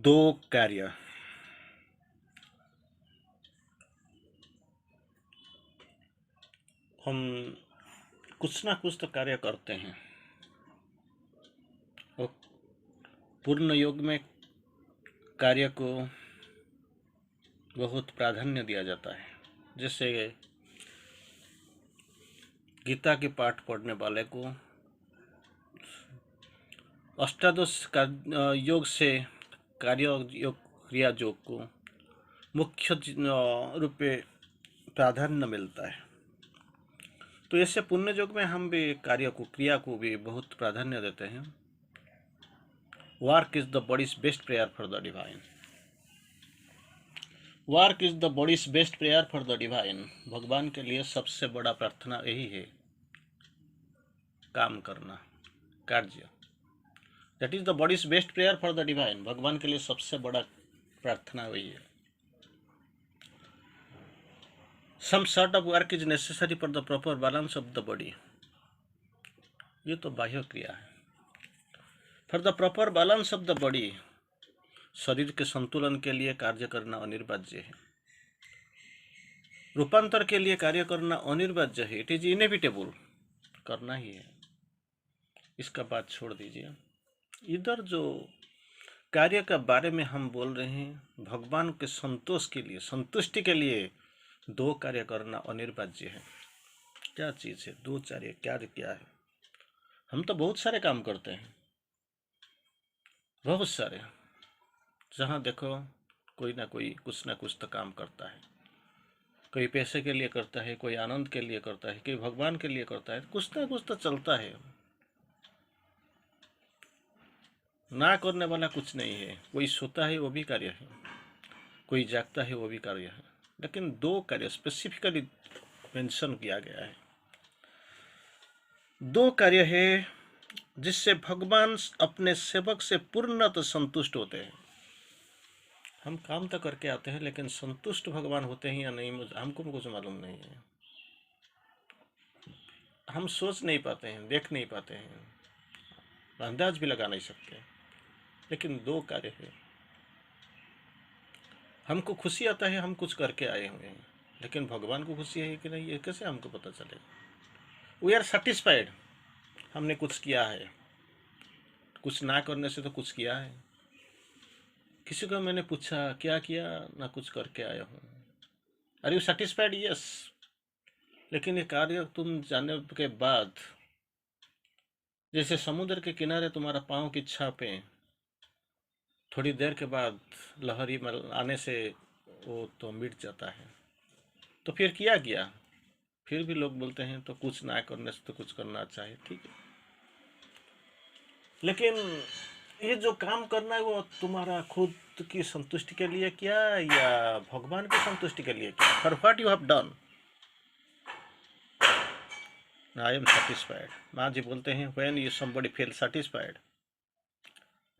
दो कार्य। हम कुछ ना कुछ तो कार्य करते हैं और पूर्ण योग में कार्य को बहुत प्राधान्य दिया जाता है। जैसे गीता के पाठ पढ़ने वाले को अष्टादश योग से कार्य योग क्रिया योग को मुख्य रूप में प्राधान्य मिलता है। तो ऐसे पुण्य योग में हम भी कार्य को क्रिया को भी बहुत प्राधान्य देते हैं। Work is the body's best prayer for the divine. Work is the body's best prayer for the divine. भगवान के लिए सबसे बड़ा प्रार्थना यही है, काम करना, कार्य। That is the body's best prayer for the divine. भगवान के लिए सबसे बड़ा प्रार्थना वही है। Some sort of work is necessary for the proper balance of the body. ये तो बाह्य क्रिया है। For the proper balance of the body, शरीर के संतुलन के लिए कार्य करना अनिवार्य है। रूपांतर के लिए कार्य करना अनिवार्य है। इट इज इनएविटेबल, करना ही है। इसका बात छोड़ दीजिए। इधर जो कार्य के बारे में हम बोल रहे हैं, भगवान के संतोष के लिए, संतुष्टि के लिए दो कार्य करना अनिवार्य है। क्या चीज़ है दो कार्य? क्या है? हम तो बहुत सारे काम करते हैं, बहुत सारे। जहाँ देखो कोई ना कोई कुछ ना कुछ तो काम करता है। कोई पैसे के लिए करता है, कोई आनंद के लिए करता है, कोई भगवान के लिए करता है। कुछ ना कुछ तो चलता है। ना करने वाला कुछ नहीं है। कोई सोता है वो भी कार्य है, कोई जागता है वो भी कार्य है। लेकिन दो कार्य स्पेसिफिकली मेंशन किया गया है। दो कार्य है जिससे भगवान अपने सेवक से पूर्णतः संतुष्ट होते हैं। हम काम तो करके आते हैं, लेकिन संतुष्ट भगवान होते हैं या नहीं हमको कुछ मालूम नहीं है। हम सोच नहीं पाते हैं, देख नहीं पाते हैं, अंदाज भी लगा नहीं सकते। लेकिन दो कार्य है। हमको खुशी आता है, हम कुछ करके आए हुए हैं, लेकिन भगवान को खुशी है कि नहीं ये कैसे हमको पता चलेगा? वी आर सेटिस्फाइड, हमने कुछ किया है। कुछ ना करने से तो कुछ किया है। किसी को मैंने पूछा क्या किया, ना कुछ करके आया हूँ। Are you satisfied? यस। लेकिन ये कार्य तुम जाने के बाद, जैसे समुद्र के किनारे तुम्हारा पाँव की छापें, थोड़ी देर के बाद लहरी आने से वो तो मिट जाता है। तो फिर किया गया। फिर भी लोग बोलते हैं तो कुछ ना करने से तो कुछ करना चाहिए। ठीक है, लेकिन ये जो काम करना है वो तुम्हारा खुद की संतुष्टि के लिए किया या भगवान की संतुष्टि के लिए किया? For what you have done I am satisfied. माँ जी बोलते हैं when you somebody feel satisfied,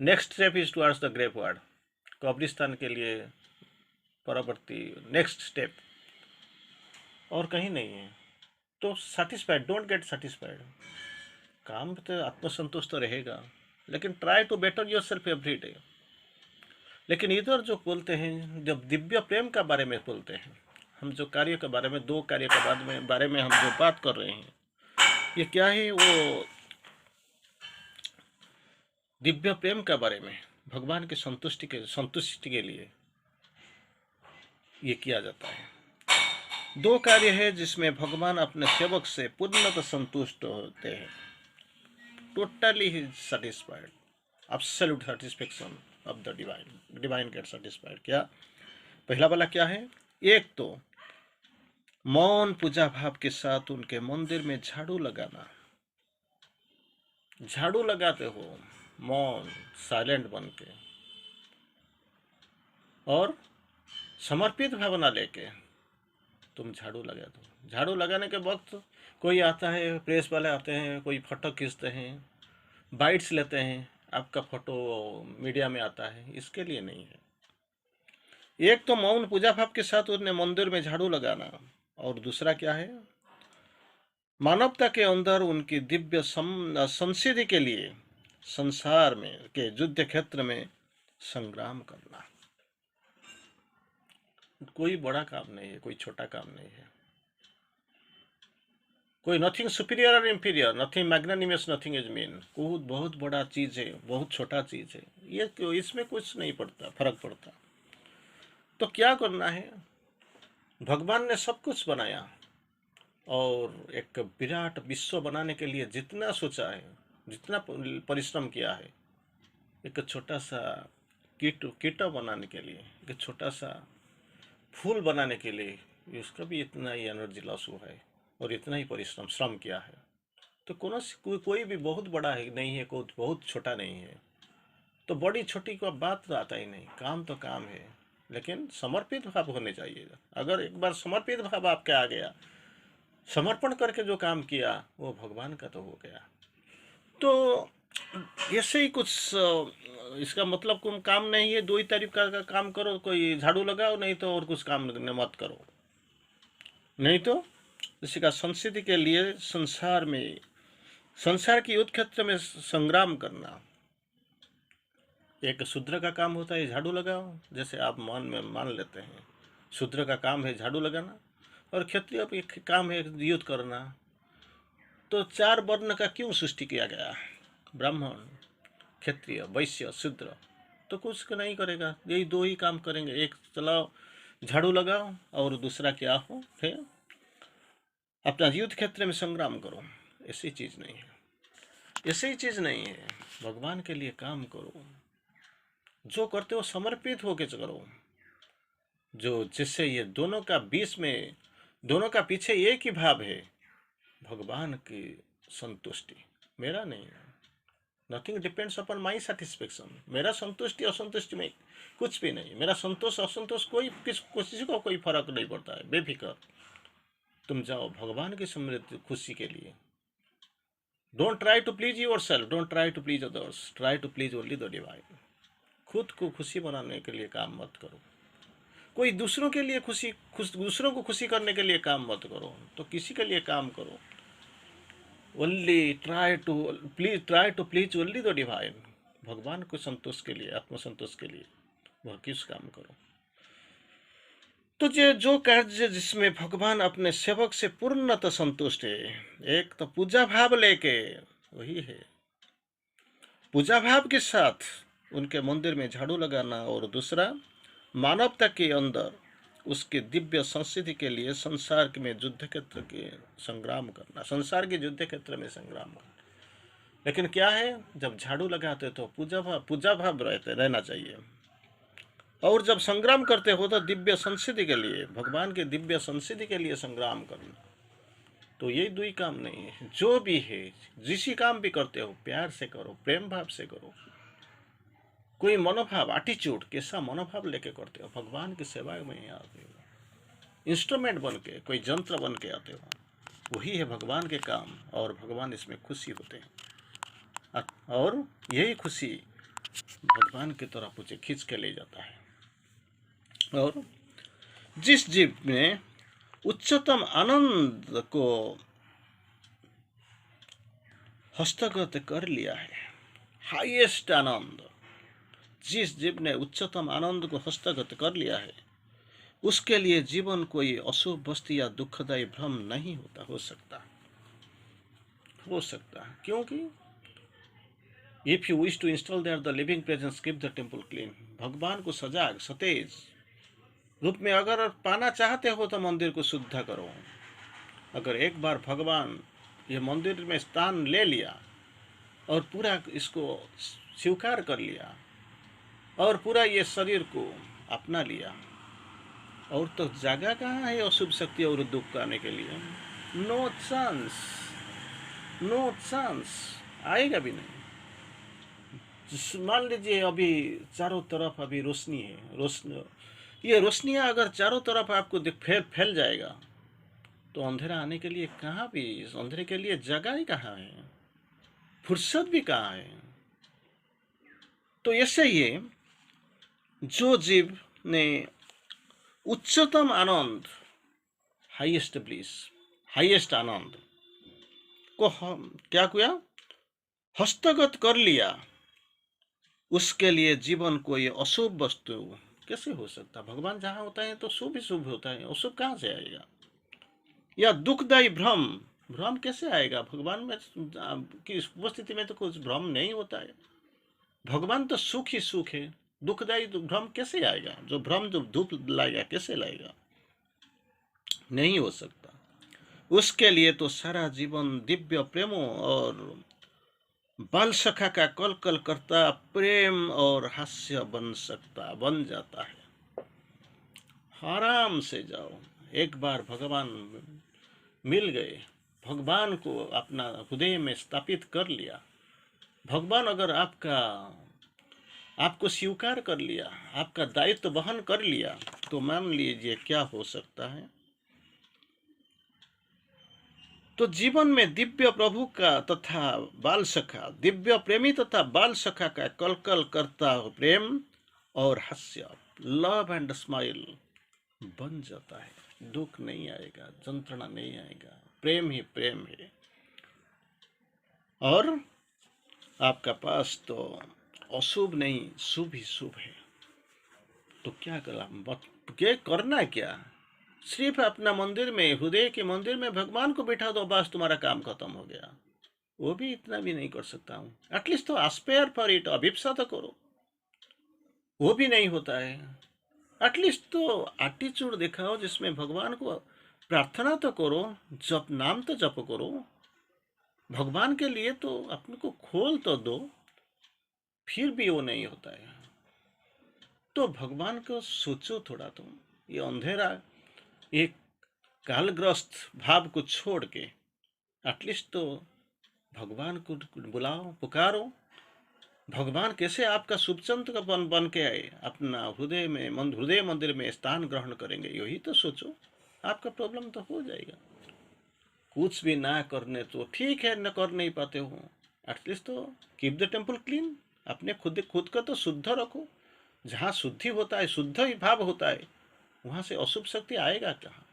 next step is towards the graveyard. कब्रिस्तान के लिए परवर्ती नेक्स्ट स्टेप और कहीं नहीं है। तो सेटिस्फाइड, डोंट गेट सेटिस्फाइड। काम तो आत्मसंतोष तो रहेगा, लेकिन try to better yourself every day. लेकिन इधर जो बोलते हैं, जब दिव्य प्रेम का बारे में बोलते हैं, हम जो कार्य के बारे में, दो कार्य के बारे में हम जो बात कर रहे हैं, ये क्या है? वो दिव्य प्रेम के बारे में, भगवान की संतुष्टि के लिए ये किया जाता है। दो कार्य है जिसमें भगवान अपने सेवक से पूर्णतः संतुष्ट होते हैं। Totally he satisfied, absolute satisfaction of the divine. Divine gate satisfied. क्या पहला वाला क्या है? एक तो मौन पूजा भाव के साथ उनके मंदिर में झाड़ू लगाना। झाड़ू लगाते हो मौन, साइलेंट बन के, और समर्पित भावना लेके तुम झाड़ू लगा दो। झाड़ू लगाने के वक्त कोई आता है, प्रेस वाले आते हैं, कोई फोटो खींचते हैं, बाइट्स लेते हैं, आपका फोटो मीडिया में आता है, इसके लिए नहीं है। एक तो मौन पूजा भाव के साथ उन्हें मंदिर में झाड़ू लगाना, और दूसरा क्या है? मानवता के अंदर उनकी दिव्य संसिद्धि के लिए संसार में के युद्ध क्षेत्र में संग्राम करना कोई बड़ा काम नहीं है, कोई छोटा काम नहीं है, कोई नथिंग सुपीरियर और inferior, nothing magnanimous, nothing is mean. बहुत बहुत बड़ा चीज़ है, बहुत छोटा चीज़ है, ये क्यों, इसमें कुछ नहीं पड़ता, फर्क पड़ता। तो क्या करना है, भगवान ने सब कुछ बनाया और एक विराट विश्व बनाने के लिए जितना सोचा है, जितना परिश्रम किया है, एक छोटा सा कीट बनाने के लिए, एक छोटा सा फूल बनाने के लिए उसका भी इतना ही एनर्जी लॉस हुआ है और इतना ही परिश्रम श्रम किया है। तो कोई भी बहुत बड़ा है नहीं है, कोई बहुत छोटा नहीं है। तो बड़ी छोटी को बात तो आता ही नहीं, काम तो काम है, लेकिन समर्पित भाव होने चाहिए। अगर एक बार समर्पित भाव आपके आ गया, समर्पण करके जो काम किया वो भगवान का तो हो गया। तो ऐसे ही कुछ इसका मतलब कोई काम नहीं है, दो ही तरीका का काम करो, कोई झाड़ू लगाओ, नहीं तो और कुछ काम मत करो। नहीं तो किसी का संस्कृति के लिए संसार की युद्ध क्षेत्र में संग्राम करना एक शूद्र का काम होता है, झाड़ू लगाओ। जैसे आप मन में मान लेते हैं शूद्र का काम है झाड़ू लगाना और क्षत्रिय का काम है युद्ध करना। तो चार वर्ण का क्यों सृष्टि किया गया, ब्राह्मण, क्षत्रिय, वैश्य, शूद्र? तो कुछ नहीं करेगा, यही दो ही काम करेंगे, एक चलाओ झाड़ू लगाओ और दूसरा क्या हो है अपना युद्ध क्षेत्र में संग्राम करो। ऐसी चीज़ नहीं है, ऐसी चीज़ नहीं है। भगवान के लिए काम करो, जो करते हो समर्पित होकर करो, जो जिससे ये दोनों का बीच में, दोनों का पीछे एक ही भाव है, भगवान की संतुष्टि, मेरा नहीं। Nothing depends upon my satisfaction. मेरा संतुष्टि असंतुष्टि में कुछ भी नहीं, मेरा संतोष असंतोष किसी को कोई फर्क नहीं पड़ता है। बेफिक्र तुम जाओ भगवान की समृद्धि खुशी के लिए। Don't try to please yourself, don't try to please others, try to please only the divine. खुद को खुशी बनाने के लिए काम मत करो, कोई दूसरों के लिए दूसरों को खुशी करने के लिए काम मत करो, तो किसी के लिए काम करो। Only try to please only the divine. भगवान को संतोष के लिए, आत्मसंतोष के लिए वह किस काम करो। तो जो कार्य जिसमें भगवान अपने सेवक से पूर्णतः संतुष्ट है, एक तो पूजा भाव लेके वही है, पूजा भाव के साथ उनके मंदिर में झाड़ू लगाना, और दूसरा मानवता के अंदर उसके दिव्य संस्कृति के लिए संसार में युद्ध क्षेत्र के संग्राम करना, संसार के युद्ध क्षेत्र में संग्राम करना। लेकिन क्या है, जब झाड़ू लगाते तो पूजा भाव रहना चाहिए, और जब संग्राम करते हो तो दिव्य संस्कृति के लिए, भगवान के दिव्य संस्कृति के लिए संग्राम करना। तो ये दो ही काम नहीं है, जो भी है जिस काम भी करते हो प्यार से करो, प्रेम भाव से करो। कोई मनोभाव, एटीट्यूड, कैसा मनोभाव लेके करते हो, भगवान की सेवा में आते हो, इंस्ट्रूमेंट बन के, कोई यंत्र बन के आते हो, वही है भगवान के काम, और भगवान इसमें खुशी होते हैं, और यही खुशी भगवान की तरफ मुझे खींच के ले जाता है। और जिस जीव ने उच्चतम आनंद को हस्तगत कर लिया है, हाईएस्ट आनंद, जिस जीव ने उच्चतम आनंद को हस्तगत कर लिया है, उसके लिए जीवन कोई अशुभ वस्तु या दुखदायी भ्रम नहीं हो सकता, क्योंकि if you wish to install there the living presence, keep the temple clean. भगवान को सजाग सतेज रूप में अगर पाना चाहते हो तो मंदिर को शुद्ध करो। अगर एक बार भगवान ये मंदिर में स्थान ले लिया और पूरा इसको स्वीकार कर लिया और पूरा ये शरीर को अपना लिया, और तो जगह कहाँ है अशुभ शक्ति और दुख आने के लिए? नो चांस, नो चांस, आएगा भी नहीं। मान लीजिए अभी चारों तरफ अभी रोशनी है, ये रोशनियाँ अगर चारों तरफ आपको फैल जाएगा तो अंधेरा आने के लिए कहाँ भी, अंधेरे के लिए जगह ही कहाँ है, फुर्सत भी कहाँ है। तो ऐसे ही जो जीव ने उच्चतम आनंद, हाईएस्ट ब्लिस, हाईएस्ट आनंद को हम क्या किया, हस्तगत कर लिया, उसके लिए जीवन कोई अशुभ वस्तु कैसे हो सकता? भगवान जहाँ होता है तो शुभ ही शुभ होता है, अशुभ कहाँ से आएगा? या दुखदायी भ्रम, भ्रम कैसे आएगा? भगवान में की उपस्थिति में तो कुछ भ्रम नहीं होता है। भगवान तो सुख ही सुख है, दुखदायी भ्रम कैसे आएगा? जो भ्रम जो धूप लाएगा कैसे लाएगा? नहीं हो सकता। उसके लिए तो सारा जीवन दिव्य प्रेमों और बाल सखा का कल कल करता प्रेम और हास्य बन जाता है। आराम से जाओ, एक बार भगवान मिल गए, भगवान को अपना हृदय में स्थापित कर लिया, भगवान अगर आपको स्वीकार कर लिया, आपका दायित्व वहन कर लिया, तो मान लीजिए क्या हो सकता है। तो जीवन में दिव्य प्रभु का तथा बाल सखा, दिव्य प्रेमी तथा बाल सखा का कलकल करता प्रेम और हास्य, लव एंड स्माइल बन जाता है। दुख नहीं आएगा, यंत्रणा नहीं आएगा, प्रेम ही प्रेम है। और आपका पास तो अशुभ नहीं, शुभ ही शुभ है। तो क्या करना क्या? सिर्फ अपना मंदिर में, हृदय के मंदिर में भगवान को बैठा दो, बस तुम्हारा काम खत्म हो गया। वो भी इतना भी नहीं कर सकता हूँ। एटलीस्ट तो एस्पायर फॉर इट, अभिप्सा तो करो, वो भी नहीं होता है। एटलीस्ट तो एटीट्यूड दिखाओ जिसमें भगवान को प्रार्थना तो करो, जप नाम तो जप करो, भगवान के लिए तो अपने को खोल तो दो। फिर भी वो नहीं होता है। तो भगवान को सोचो थोड़ा तुम, ये अंधेरा, एक कालग्रस्त भाव को छोड़ के एटलीस्ट तो भगवान को बुलाओ, पुकारो। भगवान कैसे आपका शुभचिंतक बन के आए, अपना हृदय मंदिर में स्थान ग्रहण करेंगे, यही तो सोचो। आपका प्रॉब्लम तो हो जाएगा। कुछ भी ना करने तो ठीक है, न कर नहीं पाते हो, एटलीस्ट तो कीप द टेम्पल क्लीन। अपने खुद का तो शुद्ध रखो। जहाँ शुद्धि होता है, शुद्ध ही भाव होता है, वहाँ से अशुभ शक्ति आएगा कहाँ?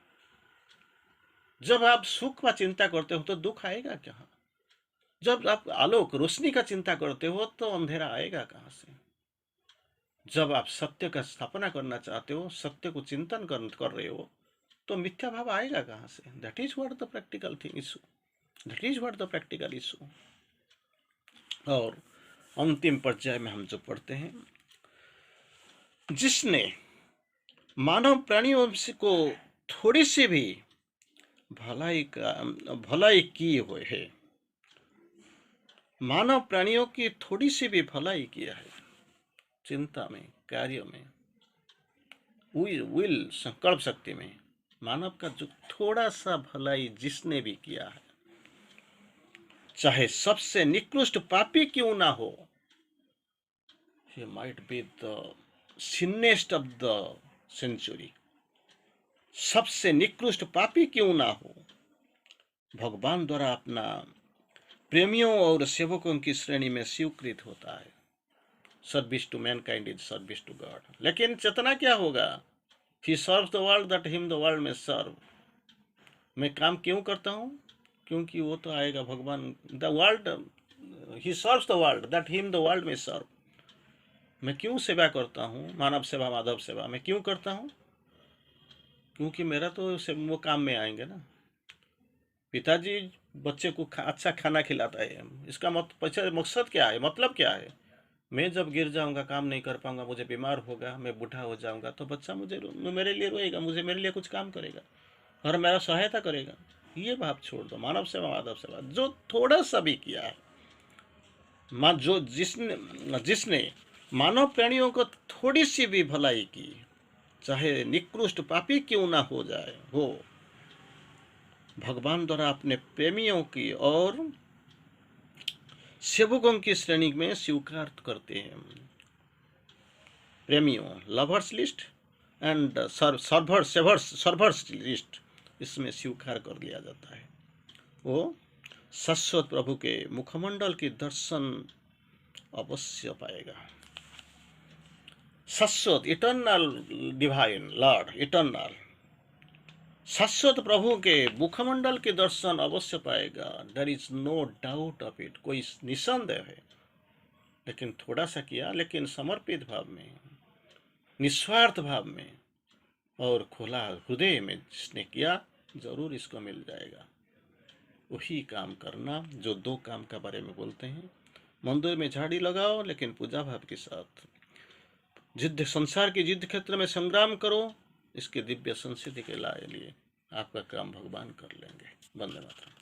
जब आप सुख का चिंता करते हो तो दुख आएगा कहाँ? जब आप आलोक रोशनी का चिंता करते हो तो अंधेरा आएगा कहाँ से? जब आप सत्य का स्थापना करना चाहते हो, सत्य को चिंतन कर रहे हो, तो मिथ्या भाव आएगा कहाँ से? That is what the practical thing issue, that is what the practical issue. और अंतिम पर्याय में हम जो पढ़ते हैं, जिसने मानव प्राणियों को थोड़ी सी भी भलाई की हुई है, मानव प्राणियों की थोड़ी सी भी भलाई किया है, चिंता में, कार्य में, विल संकल्प शक्ति में, मानव का जो थोड़ा सा भलाई जिसने भी किया है, चाहे सबसे निकृष्ट पापी क्यों ना हो, he might be the sinnest of the century, सबसे निकृष्ट पापी क्यों ना हो, भगवान द्वारा अपना प्रेमियों और सेवकों की श्रेणी में स्वीकृत होता है। Service to mankind is service to God. लेकिन चेतना क्या होगा? He serve the world that him the world में सर्व। मैं काम क्यों करता हूँ? क्योंकि वो तो आएगा भगवान, the world, he serves the world that him the world में सर्व। मैं क्यों सेवा करता हूँ? मानव सेवा, माधव सेवा मैं क्यों करता हूँ? क्योंकि मेरा तो वो काम में आएंगे ना। पिताजी बच्चे को अच्छा खाना खिलाता है, इसका मकसद क्या है, मतलब क्या है? मैं जब गिर जाऊंगा, काम नहीं कर पाऊंगा, मुझे बीमार होगा, मैं बूढ़ा हो जाऊंगा, तो बच्चा मेरे लिए रोएगा, मेरे लिए कुछ काम करेगा और मेरा सहायता करेगा। ये भाव छोड़ दो। मानव सेवा, माधव सेवा जो थोड़ा सा भी किया है, जिसने मानव प्राणियों को थोड़ी सी भी भलाई की, चाहे निकृष्ट पापी क्यों ना हो जाए, हो भगवान द्वारा अपने प्रेमियों की और सेवकों की श्रेणी में स्वीकार करते हैं। प्रेमियों, lovers list and servers list, इसमें स्वीकार कर लिया जाता है। वो शाश्वत प्रभु के मुखमंडल की दर्शन अवश्य पाएगा। शाश्वत, इटर्नल डिवाइन लॉर्ड, इटर्नल शाश्वत प्रभु के मुखमंडल के दर्शन अवश्य पाएगा। There is no doubt of it, कोई निसंदेह है। लेकिन थोड़ा सा किया, लेकिन समर्पित भाव में, निस्वार्थ भाव में और खुला हृदय में जिसने किया, जरूर इसको मिल जाएगा। वही काम करना जो 2 काम का बारे में बोलते हैं। मंदिर में झाड़ी लगाओ, लेकिन पूजा भाव के साथ। जिद्द, संसार की जिद्द क्षेत्र में संग्राम करो, इसके दिव्य संसिद्धि के लिए आपका काम भगवान कर लेंगे। वंदे मातरम।